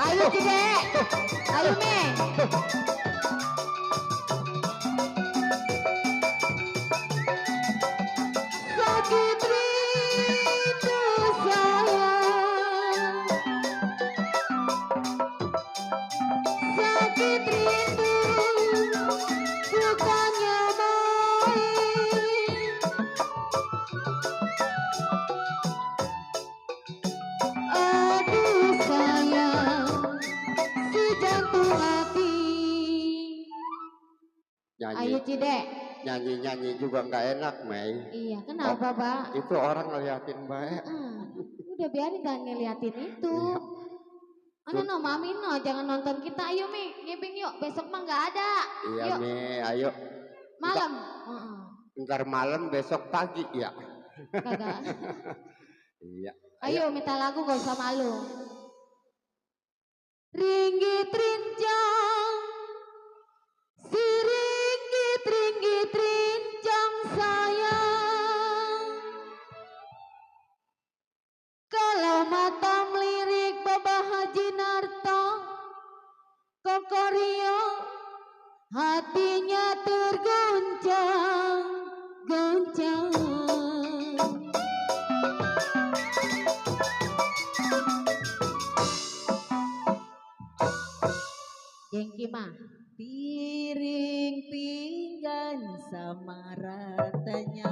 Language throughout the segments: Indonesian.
Ayo Cidek, ayo Mei. Sakit rindu sayang, sakit rindu bukannya main. Aduh sayang, si jantung hati. Ayo Cidek. Nyanyi juga nggak enak, Mei. Iya, kenapa Pak? Itu orang ngeliatin baik. Udah biarin jangan ngeliatin itu. No mami no, jangan nonton kita. Ayo Mi, ngibing yuk. Besok mah nggak ada. Iya yuk. Mi, ayo. Malam. Ntar malam, besok pagi ya. Kagak. Iya. Ayo minta lagu gak usah malu. Ringgit rincang, si ringgit rincang sayang. Kalau mata melirik Bapak Haji Narto, Kokorio, hatinya tergoncang, goncang. Jengki mah piring pinggan sama ratanya.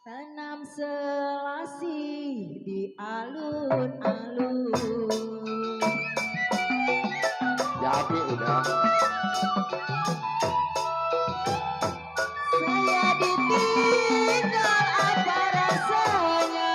Tanam selasih di alun-alun. Jadi udah. Saya ditinggal apa rasanya?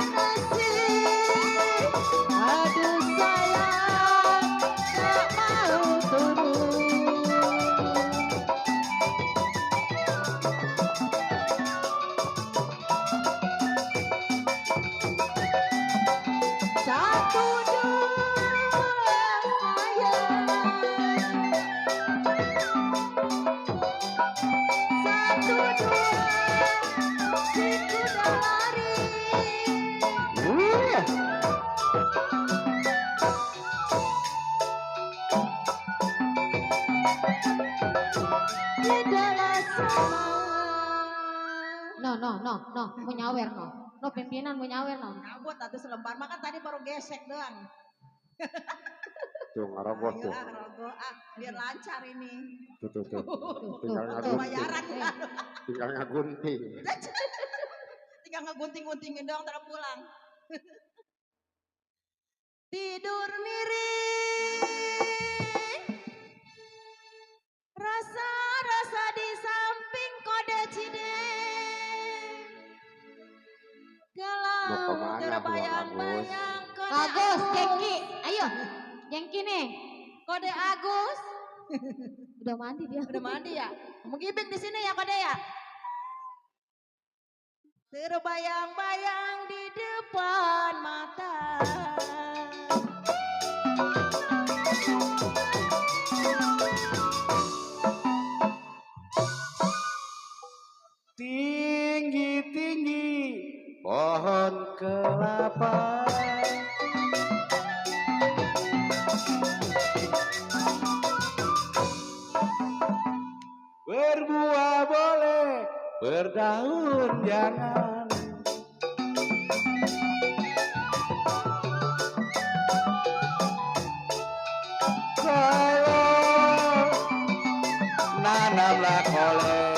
Nasib, aduh sayang, tak mau turun. Satu dua sayang, satu dua si kuda lari. Di dalam sana. No, mau nyawer no. No pimpinan mau nyawer no. Ngabut atau selembar makan tadi baru gesek doang. Tuh ngerobot tuh. Ayo rogo biar lancar ini. Tuh. Tuh, Tinggal ngagunting. Bayaran Tinggal ngagunting. tinggal ngegunting-guntingin doang terus pulang. Tidur miring, rasa-rasa di samping kode cideng. Kalau terbayang-bayang kode Agus, Jengki, ayo. Jengki nih. Kode Agus. Udah mandi dia. Udah mandi ya? Mengibing di sini ya kode ya? Terbayang-bayang di depan mata. Tinggi-tinggi pohon kelapa. Berbuah boleh, berdaun jangan. Kalau nanamlah oleh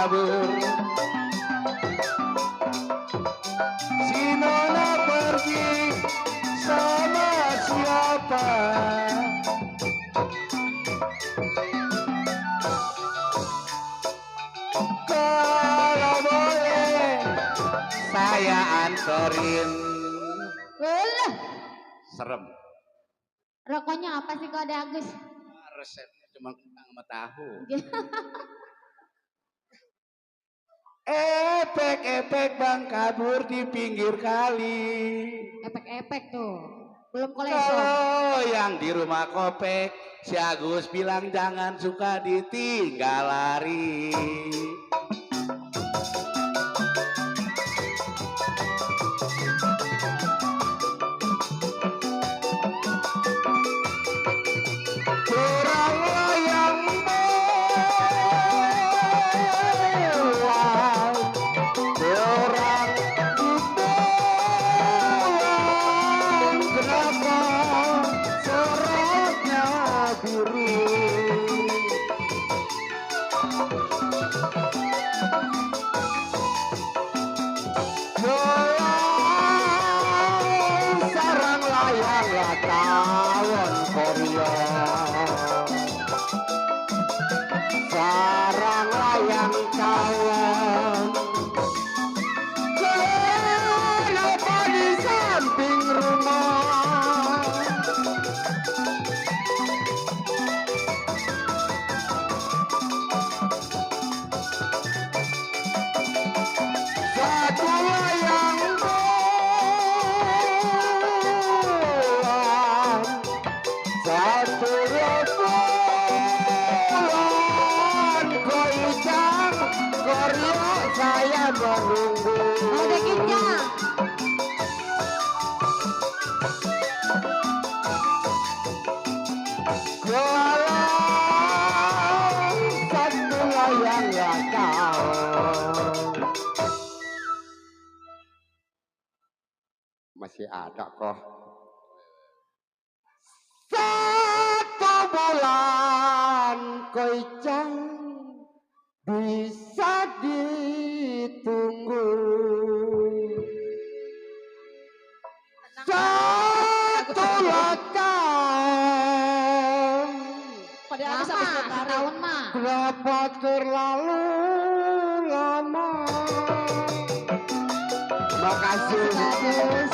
kabur. Si Nona pergi sama siapa? Kalau boleh saya anterin. Lah, Serem. rokoknya apa sih Kode Agus? Resepnya cuma kentang sama tahu. Epek-epek bang kabur di pinggir kali. Efek-efek tuh. Belum kolesterol. Kalau yang di rumah Kopek, si Agus bilang jangan suka ditinggal lari. Kurang yang buang, kurang dibuang. Kenapa sorotnya biru? Goyang sarang layang latawan Korea. Sarang layang kawan. Kenapa di samping rumah? Satu layang bulan, satu rembulan, goyang, Korea saya menunggu. Udah kenyang. Goyang, satu layang lakau. Masih ada kok. Satu bulan goyang bisa ditunggu. Satu lakang. Kode Agus habis Lama, bertaruh. setahun mah. Kenapa terlalu lama? Makasih. Bagus.